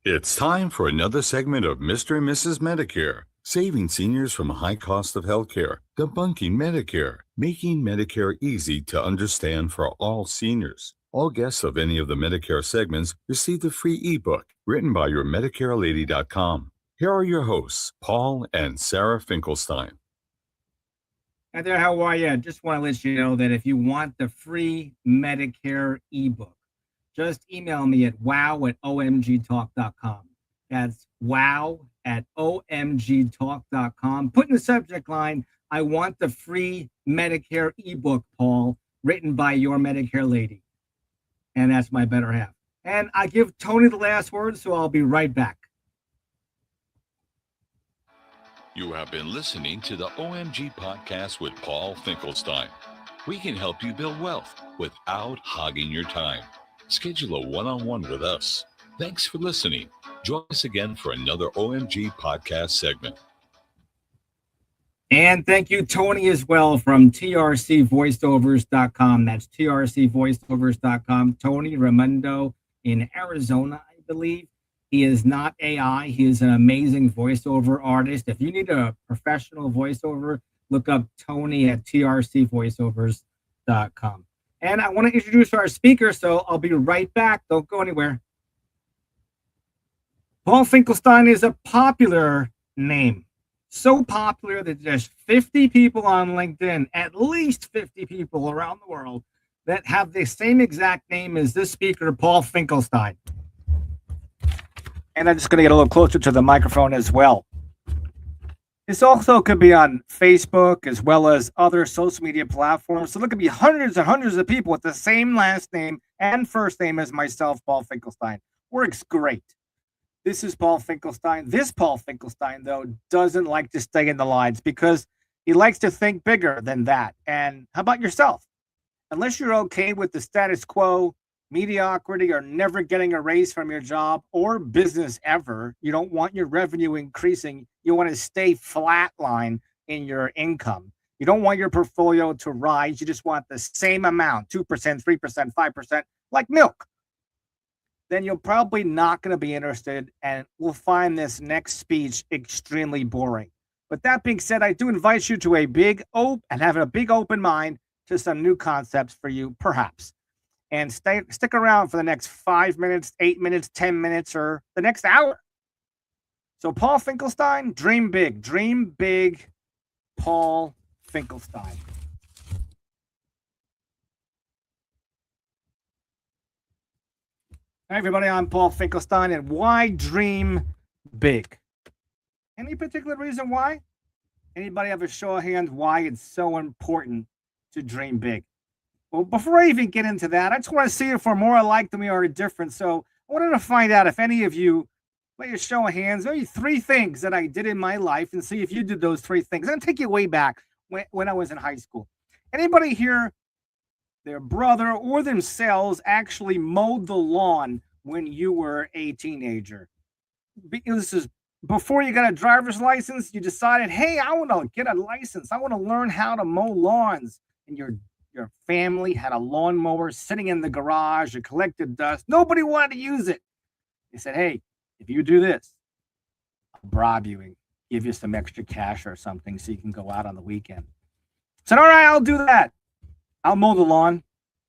It's time for another segment of Mr. and Mrs. Medicare, saving seniors from a high cost of healthcare, debunking Medicare, making Medicare easy to understand for all seniors. All guests of any of the Medicare segments receive a free ebook written by your MedicareLady.com. Here are your hosts, Paul and Sarah Finkelstein. Hi there, how are you? Just want to let you know that if you want the free Medicare ebook, just email me at wow@omgtalk.com. That's wow@omgtalk.com. Put in the subject line, I want the free Medicare ebook, Paul, written by your Medicare lady. And that's my better half. And I give Tony the last word, so I'll be right back. You have been listening to the OMG podcast with Paul Finkelstein. We can help you build wealth without hogging your time. Schedule a one-on-one with us. Thanks for listening. Join us again for another OMG podcast segment. And thank you, Tony, as well from trcvoiceovers.com. That's trcvoiceovers.com. Tony Raimondo in Arizona, I believe. He is not AI. He is an amazing voiceover artist. If you need a professional voiceover, look up Tony at trcvoiceovers.com. And I want to introduce our speaker, so I'll be right back. Don't go anywhere. Paul Finkelstein is a popular name. So popular that there's 50 people on LinkedIn, at least 50 people around the world, that have the same exact name as this speaker, Paul Finkelstein. And I'm just going to get a little closer to the microphone as well. This also could be on Facebook as well as other social media platforms. So there could be hundreds and hundreds of people with the same last name and first name as myself, Paul Finkelstein. Works great. This is Paul Finkelstein. This Paul Finkelstein, though, doesn't like to stay in the lines because he likes to think bigger than that. And how about yourself? Unless you're okay with the status quo, mediocrity, or never getting a raise from your job or business ever, you don't want your revenue increasing. You want to stay flatline in your income. You don't want your portfolio to rise. You just want the same amount, 2%, 3%, 5%, like milk. Then you're probably not going to be interested and will find this next speech extremely boring. But that being said, I do invite you to have a big open mind to some new concepts for you, perhaps. And stick around for the next 5 minutes, 8 minutes, 10 minutes, or the next hour. So Paul Finkelstein, dream big, Paul Finkelstein. Hi, everybody, I'm Paul Finkelstein, and why dream big? Any particular reason why? Anybody have a show of hands why it's so important to dream big? Well, before I even get into that, I just want to see if we're more alike than we are different. So I wanted to find out if any of you, let your show of hands, maybe 3 things that I did in my life and see if you did those 3 things. I'm going to take you way back when I was in high school. Anybody here, their brother or themselves actually mowed the lawn when you were a teenager? This is before you got a driver's license. You decided, hey, I want to get a license. I want to learn how to mow lawns. And your family had a lawnmower sitting in the garage. It collected dust. Nobody wanted to use it. They said, hey, if you do this, I'll bribe you and give you some extra cash or something so you can go out on the weekend. I said, all right, I'll do that. I'll mow the lawn.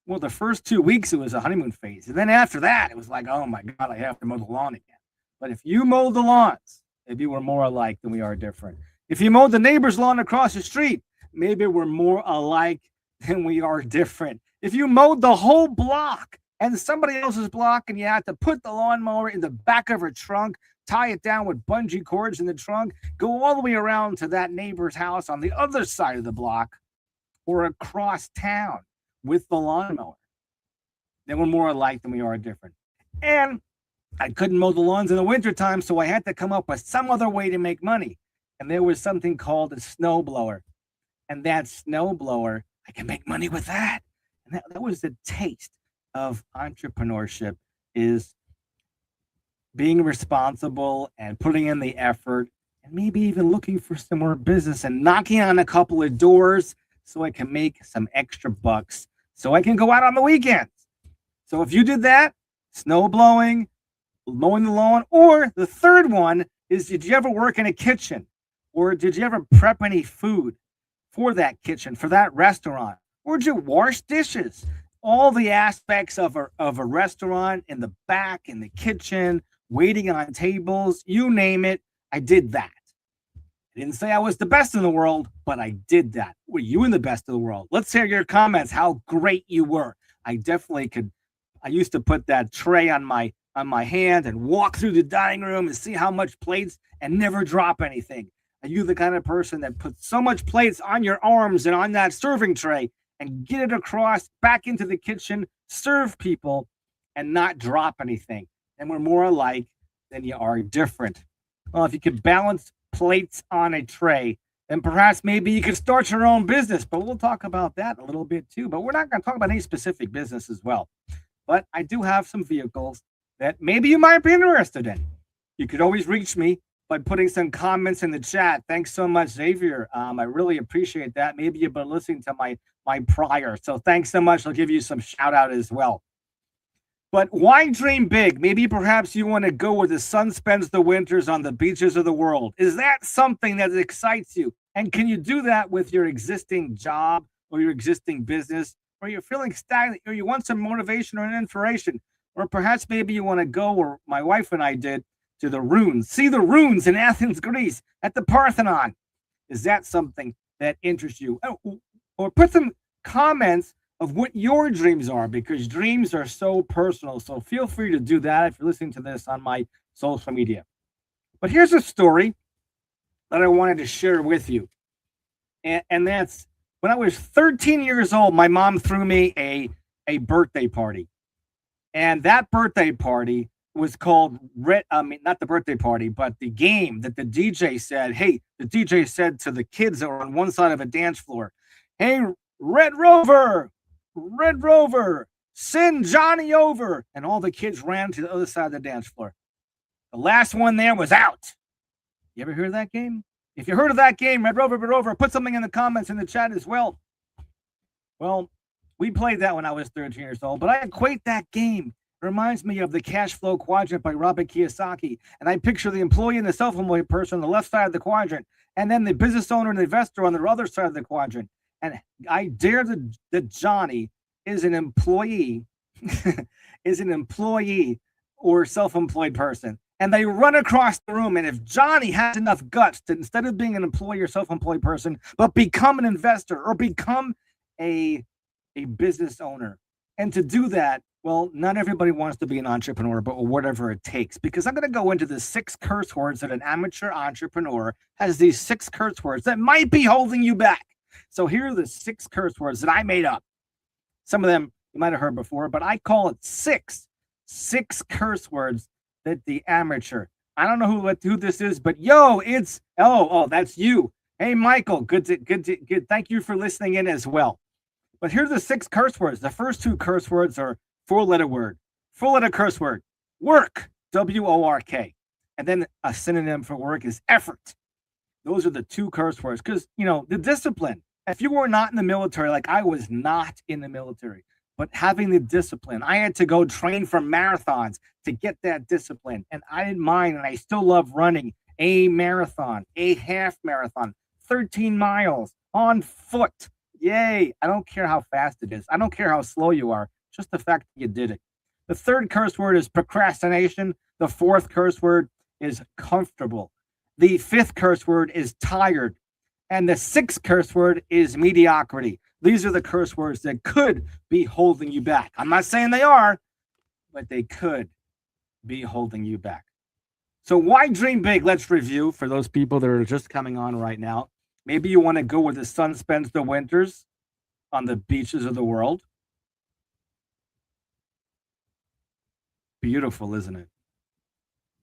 Well, the first 2 weeks, it was a honeymoon phase. And then after that, it was like, oh, my God, I have to mow the lawn again. But if you mowed the lawns, maybe we're more alike than we are different. If you mowed the neighbor's lawn across the street, maybe we're more alike than we are different. If you mowed the whole block and somebody else's block and you had to put the lawnmower in the back of her trunk, tie it down with bungee cords in the trunk, go all the way around to that neighbor's house on the other side of the block or across town with the lawnmower, then we're more alike than we are different. And I couldn't mow the lawns in the wintertime, so I had to come up with some other way to make money. And there was something called a snowblower. And that snowblower, I can make money with that. And that was the taste of entrepreneurship, is being responsible and putting in the effort and maybe even looking for some more business and knocking on a couple of doors so I can make some extra bucks so I can go out on the weekends. So if you did that, snow blowing, mowing the lawn. Or the third one is, did you ever work in a kitchen? Or did you ever prep any food for that kitchen, for that restaurant? Or did you wash dishes? All the aspects of a restaurant, in the back, in the kitchen, waiting on tables, you name it, I did that. I didn't say I was the best in the world, but I did that. Were you in the best of the world? Let's hear your comments, how great you were. I definitely could. I used to put that tray on my hand and walk through the dining room and see how much plates and never drop anything. Are you the kind of person that puts so much plates on your arms and on that serving tray and get it across back into the kitchen, serve people, and not drop anything? And we're more alike than you are different. Well, if you could balance plates on a tray, then perhaps maybe you could start your own business. But we'll talk about that a little bit too. But we're not going to talk about any specific business as well. But I do have some vehicles that maybe you might be interested in. You could always reach me by putting some comments in the chat. Thanks so much, Xavier. I really appreciate that. Maybe you've been listening to my prior. So thanks so much. I'll give you some shout out as well. But why dream big? Maybe perhaps you want to go where the sun spends the winters on the beaches of the world. Is that something that excites you? And can you do that with your existing job or your existing business? Or you're feeling stagnant, or you want some motivation or an inspiration? Or perhaps maybe you want to go where my wife and I did, to the ruins. See the ruins in Athens, Greece, at the Parthenon. Is that something that interests you? Or put some comments of what your dreams are, because dreams are so personal. So feel free to do that if you're listening to this on my social media. But here's a story that I wanted to share with you. And that's when I was 13 years old, my mom threw me a birthday party. And that birthday party was called not the birthday party, but the game that the DJ said, hey, the DJ said to the kids that were on one side of a dance floor, hey, Red Rover, send Johnny over. And all the kids ran to the other side of the dance floor. The last one there was out. You ever heard of that game? If you heard of that game, Red Rover, put something in the comments in the chat as well. Well, we played that when I was 13 years old, but I equate that game. It reminds me of the cash flow quadrant by Robert Kiyosaki. And I picture the employee and the self-employed person on the left side of the quadrant, and then the business owner and the investor on the other side of the quadrant. And I dare that Johnny is an employee, or self-employed person. And they run across the room. And if Johnny has enough guts to, instead of being an employee or self-employed person, but become an investor or become a business owner. And to do that, well, not everybody wants to be an entrepreneur, but whatever it takes. Because I'm going to go into the 6 curse words that an amateur entrepreneur has, these 6 curse words that might be holding you back. So here are the 6 curse words that I made up. Some of them you might have heard before, but I call it 6 curse words that the amateur. I don't know who this is, but yo, it's that's you. Hey, Michael, good. Thank you for listening in as well. But here's the 6 curse words. The first 2 curse words are 4-letter curse word, work, WORK. And then a synonym for work is effort. Those are the 2 curse words. Because, the discipline. If you were not in the military, like I was not in the military, but having the discipline, I had to go train for marathons to get that discipline. And I didn't mind, and I still love running a marathon, a half marathon, 13 miles on foot. Yay. I don't care how fast it is. I don't care how slow you are. Just the fact that you did it. The 3rd curse word is procrastination. The 4th curse word is comfortable. The 5th curse word is tired. And the 6th curse word is mediocrity. These are the curse words that could be holding you back. I'm not saying they are, but they could be holding you back. So why dream big? Let's review for those people that are just coming on right now. Maybe you want to go where the sun spends the winters on the beaches of the world. Beautiful, isn't it?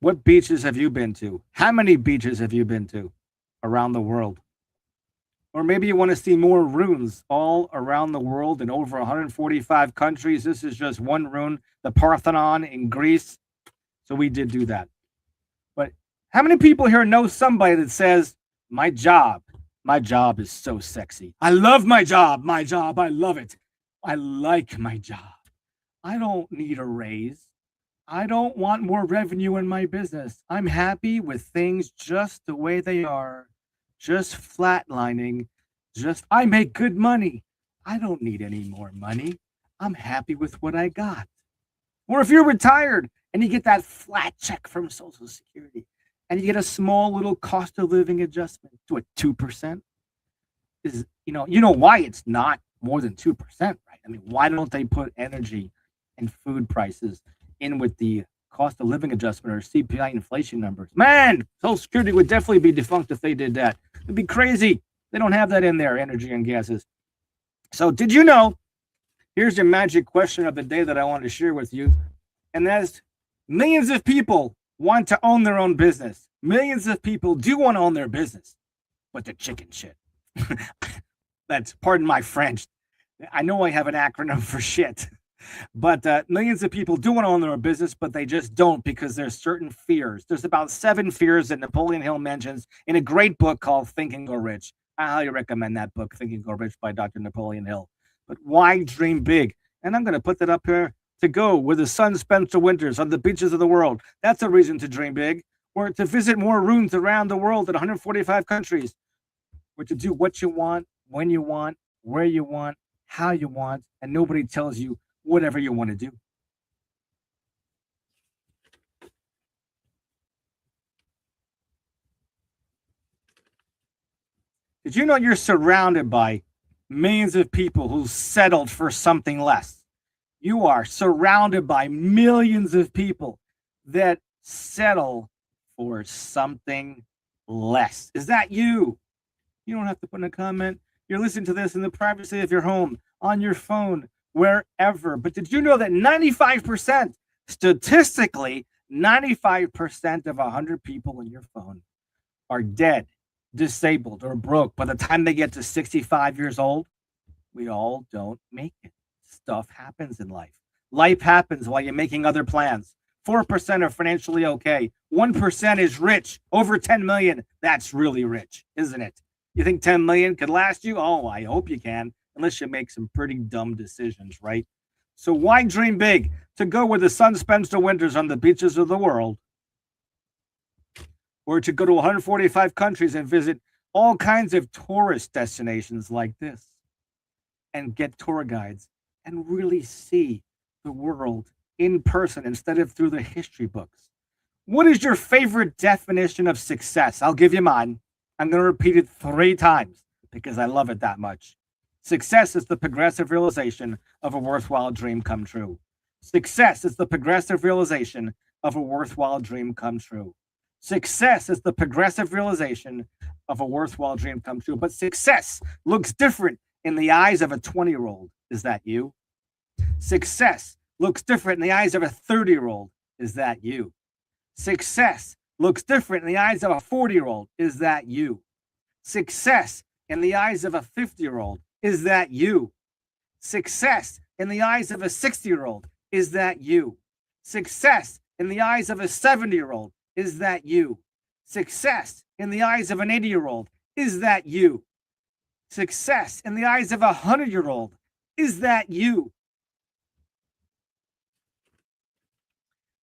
What beaches have you been to? How many beaches have you been to around the world? Or maybe you want to see more ruins all around the world in over 145 countries. This is just one ruin, the Parthenon in Greece. So we did do that. But how many people here know somebody that says, my job is so sexy. I love my job. I love it. I like my job. I don't need a raise. I don't want more revenue in my business. I'm happy with things just the way they are, just flatlining. I make good money. I don't need any more money. I'm happy with what I got. Or if you're retired and you get that flat check from Social Security and you get a small little cost of living adjustment to a 2%, is you know why it's not more than 2%, right? I mean, why don't they put energy and food prices in with the cost of living adjustment or CPI inflation numbers? Man, Social Security would definitely be defunct if they did that. It'd be crazy. They don't have that in there, energy and gases. So did you know, here's your magic question of the day that I want to share with you, and that's millions of people want to own their own business. Millions of people do want to own their business, but they're chicken shit. That's, pardon my French. I know I have an acronym for shit, but millions of people do want to own their own business, but they just don't because there's certain fears. There's about 7 fears that Napoleon Hill mentions in a great book called Think and Go Rich. I highly recommend that book, Think and Go Rich by Dr. Napoleon Hill. But why dream big? And I'm going to put that up here to go where the sun spends the winters on the beaches of the world. That's a reason to dream big. Or to visit more rooms around the world in 145 countries. Or to do what you want, when you want, where you want, how you want, and nobody tells you whatever you want to do. Did you know you're surrounded by millions of people who settled for something less? You are surrounded by millions of people that settle for something less. Is that you? You don't have to put in a comment. You're listening to this in the privacy of your home, on your phone, wherever. But did you know that 95%, statistically, 95% of 100 people in your phone are dead, disabled, or broke by the time they get to 65 years old? We all don't make it. Stuff happens in life. Life happens while you're making other plans. 4% are financially okay. 1% is rich. Over 10 million. That's really rich, isn't it? You think 10 million could last you? Oh, I hope you can, unless you make some pretty dumb decisions, right? So why dream big? To go where the sun spends the winters on the beaches of the world, or to go to 145 countries and visit all kinds of tourist destinations like this and get tour guides and really see the world in person instead of through the history books. What is your favorite definition of success? I'll give you mine. I'm going to repeat it 3 times because I love it that much. Success is the progressive realization of a worthwhile dream come true. Success is the progressive realization of a worthwhile dream come true. Success is the progressive realization of a worthwhile dream come true. But success looks different in the eyes of a 20-year-old. Is that you? Success looks different in the eyes of a 30-year-old. Is that you? Success looks different in the eyes of a 40-year-old. Is that you? Success in the eyes of a 50-year-old. Is that you? Success in the eyes of a 60-year-old. Is that you? Success in the eyes of a 70-year-old. Is that you? Success in the eyes of an 80-year-old. Is that you? Success in the eyes of a 100-year-old. Is that you?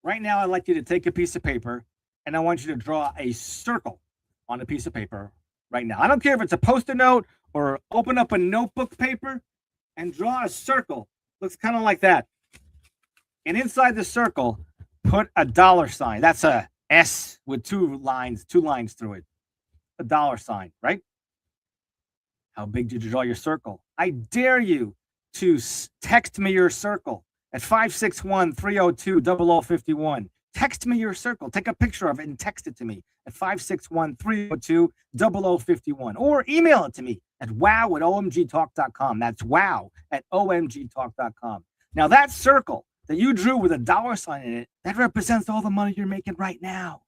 Right now, I'd like you to take a piece of paper and I want you to draw a circle on a piece of paper right now. I don't care if it's a Post-it note or open up a notebook paper and draw a circle. Looks kind of like that. And inside the circle, put a $sign. That's a S with 2 lines through it. A $sign, right? How big did you draw your circle? I dare you to text me your circle at 561-302-0051. Text me your circle. Take a picture of it and text it to me at 561-302-0051. Or email it to me at wow@omgtalk.com. That's wow@omgtalk.com. Now that circle that you drew with a $sign in it, that represents all the money you're making right now.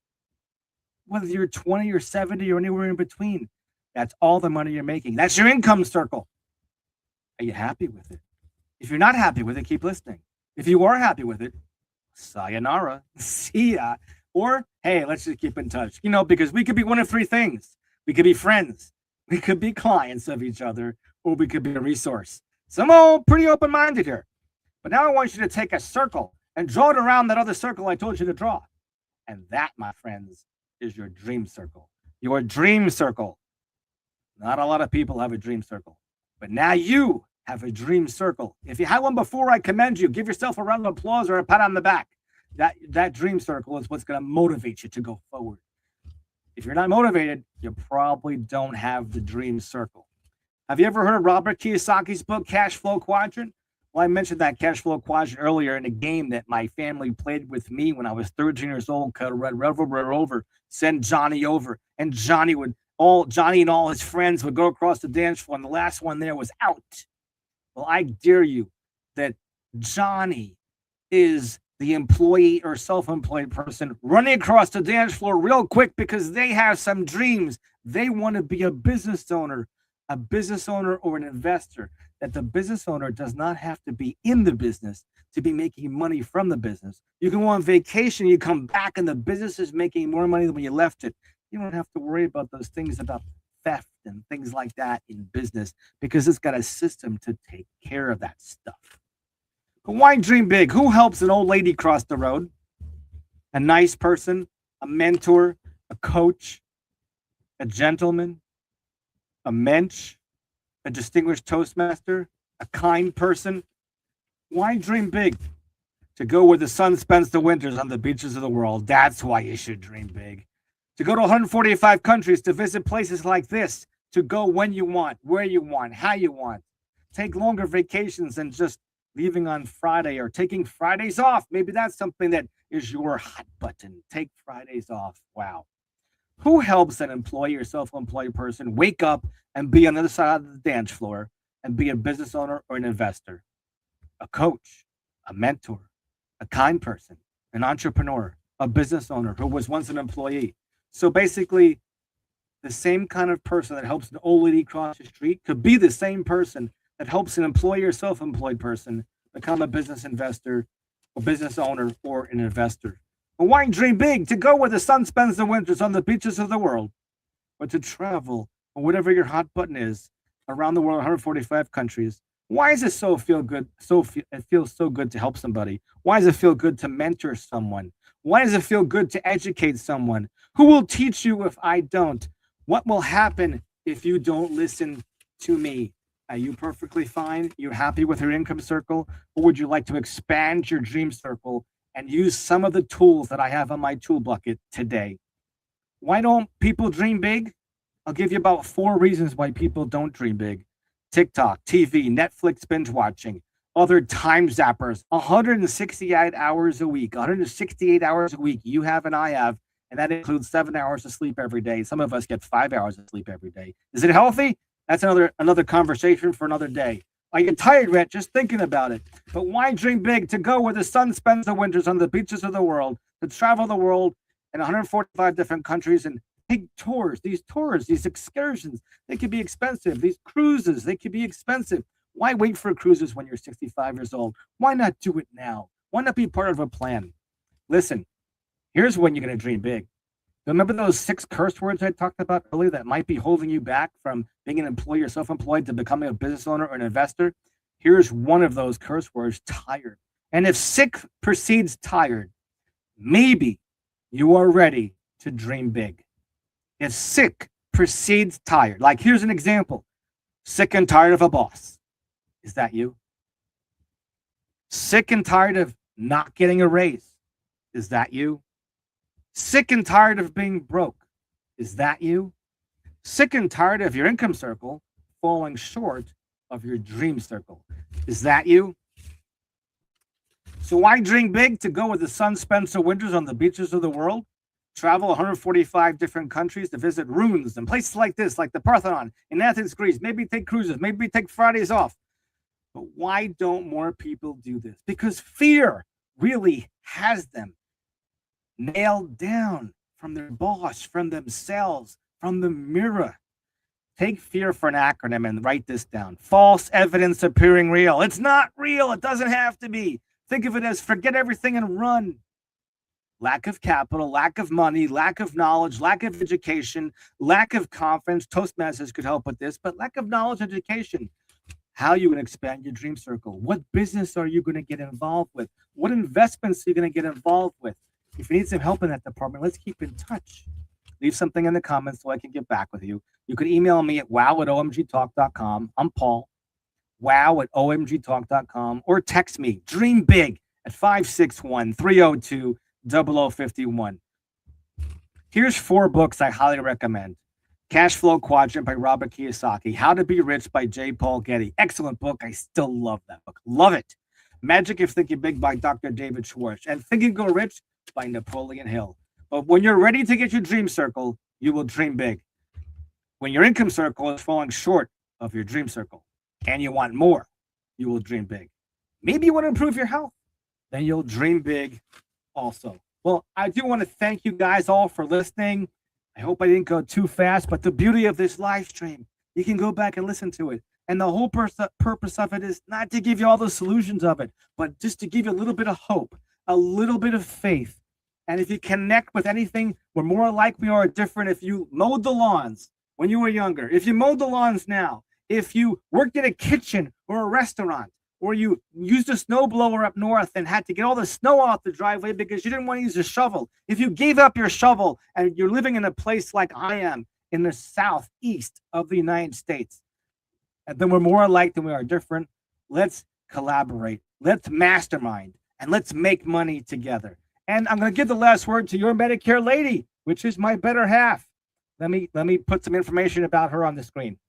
Whether you're 20 or 70 or anywhere in between, that's all the money you're making. That's your income circle. Are you happy with it? If you're not happy with it, keep listening. If you are happy with it, sayonara, see ya. Or, hey, let's just keep in touch. You know, because we could be one of 3 things. We could be friends. We could be clients of each other, or we could be a resource. So I'm all pretty open-minded here. But now I want you to take a circle and draw it around that other circle I told you to draw. And that, my friends, is your dream circle. Your dream circle. Not a lot of people have a dream circle, but now you have a dream circle. If you had one before, I commend you. Give yourself a round of applause or a pat on the back. That dream circle is what's going to motivate you to go forward. If you're not motivated, you probably don't have the dream circle. Have you ever heard of Robert Kiyosaki's book, Cash Flow Quadrant? Well, I mentioned that cash flow quadrant earlier in a game that my family played with me when I was 13 years old, called Red Rover, send Johnny over. And Johnny and all his friends would go across the dance floor, and the last one there was out. Well, I dare you that Johnny is the employee or self-employed person running across the dance floor real quick because they have some dreams. They want to be a business owner or an investor. That the business owner does not have to be in the business to be making money from the business. You can go on vacation, you come back, and the business is making more money than when you left it. You don't have to worry about those things about theft and things like that in business because it's got a system to take care of that stuff. But why dream big? Who helps an old lady cross the road? A nice person, a mentor, a coach, a gentleman, a mensch, a distinguished Toastmaster, a kind person. Why dream big? To go where the sun spends the winters on the beaches of the world. That's why you should dream big. To go to 145 countries, to visit places like this, to go when you want, where you want, how you want. Take longer vacations than just leaving on Friday or taking Fridays off. Maybe that's something that is your hot button. Take Fridays off. Wow. Who helps an employee or self-employed person wake up and be on the other side of the dance floor and be a business owner or an investor? A coach, a mentor, a kind person, an entrepreneur, a business owner who was once an employee. So basically, the same kind of person that helps an old lady cross the street could be the same person that helps an employee or self-employed person become a business investor, a business owner, or an investor. And why dream big? To go where the sun spends the winters on the beaches of the world, or to travel, or whatever your hot button is, around the world, 145 countries. Why does it feel good? It feels so good to help somebody. Why does it feel good to mentor someone? Why does it feel good to educate someone? Who will teach you if I don't? What will happen if you don't listen to me? Are you perfectly fine? You're happy with your income circle? Or would you like to expand your dream circle and use some of the tools that I have on my tool bucket today? Why don't people dream big? I'll give you about 4 reasons why people don't dream big. TikTok, TV, Netflix binge watching, other time zappers, 168 hours a week, 168 hours a week you have and I have, and that includes 7 hours of sleep every day. Some of us get 5 hours of sleep every day. Is it healthy? That's another conversation for another day. I get tired, Rhett, just thinking about it. But why dream big? To go where the sun spends the winters on the beaches of the world, to travel the world in 145 different countries and take tours, these excursions, they could be expensive. These cruises, they could be expensive. Why wait for cruises when you're 65 years old? Why not do it now? Why not be part of a plan? Listen, here's when you're going to dream big. Remember those 6 curse words I talked about earlier that might be holding you back from being an employee or self-employed to becoming a business owner or an investor? Here's one of those curse words: tired. And if sick precedes tired, maybe you are ready to dream big. If sick precedes tired, like here's an example: sick and tired of a boss. Is that you? Sick and tired of not getting a raise. Is that you? Sick and tired of being broke. Is that you? Sick and tired of your income circle falling short of your dream circle. Is that you? So why dream big? To go where the sun spends the winters on the beaches of the world, travel 145 different countries to visit ruins and places like this, like the Parthenon in Athens, Greece. Maybe take cruises, maybe take Fridays off. But why don't more people do this? Because fear really has them nailed down from their boss, from themselves, from the mirror. Take fear for an acronym and write this down. False evidence appearing real. It's not real. It doesn't have to be. Think of it as forget everything and run. Lack of capital, lack of money, lack of knowledge, lack of education, lack of confidence. Toastmasters could help with this, but lack of knowledge, education. how you're going to expand your dream circle. What business are you going to get involved with? What investments are you going to get involved with? If you need some help in that department, let's keep in touch. Leave something in the comments so I can get back with you. You can email me at wow@omgtalk.com. I'm Paul, wow@omgtalk.com, or text me, dream big, at 561-302-0051. Here's 4 books I highly recommend. Cash Flow Quadrant by Robert Kiyosaki. How to Be Rich by J. Paul Getty. Excellent book. I still love that book. Love it. Magic of Thinking Big by Dr. David Schwartz. And Think and Go Rich by Napoleon Hill. But when you're ready to get your dream circle, you will dream big. When your income circle is falling short of your dream circle and you want more, you will dream big. Maybe you want to improve your health, then you'll dream big also. Well, I do want to thank you guys all for listening. I hope I didn't go too fast, but the beauty of this live stream, you can go back and listen to it. And the whole purpose of it is not to give you all the solutions of it, but just to give you a little bit of hope, a little bit of faith. And if you connect with anything, we're more alike, we are different. If you mowed the lawns when you were younger, if you mowed the lawns now, if you worked in a kitchen or a restaurant, or you used a snowblower up north and had to get all the snow off the driveway because you didn't want to use a shovel. If you gave up your shovel and you're living in a place like I am in the southeast of the United States, and then we're more alike than we are different. Let's collaborate. Let's mastermind. And let's make money together. And I'm going to give the last word to your Medicare lady, which is my better half. Let me put some information about her on the screen.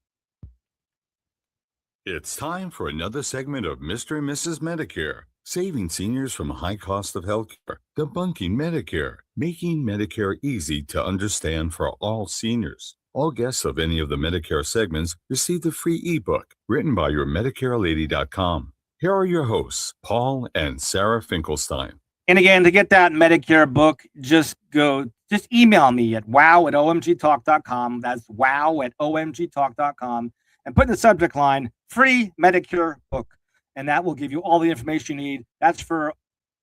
It's time for another segment of Mr. and Mrs. Medicare, saving seniors from a high cost of healthcare, debunking Medicare, making Medicare easy to understand for all seniors. All guests of any of the Medicare segments receive the free ebook written by your MedicareLady.com. Here are your hosts, Paul and Sarah Finkelstein. And again, to get that Medicare book, just email me at wow@omgtalk.com. That's wow@omgtalk.com. And put in the subject line, free Medicare book. And that will give you all the information you need. That's for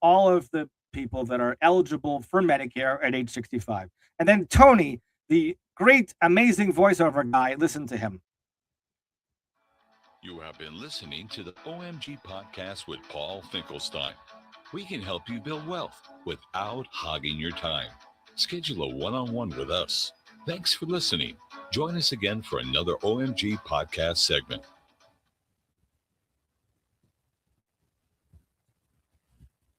all of the people that are eligible for Medicare at age 65. And then Tony, the great, amazing voiceover guy, listen to him. You have been listening to the OMG podcast with Paul Finkelstein. We can help you build wealth without hogging your time. Schedule a one-on-one with us. Thanks for listening. Join us again for another OMG podcast segment.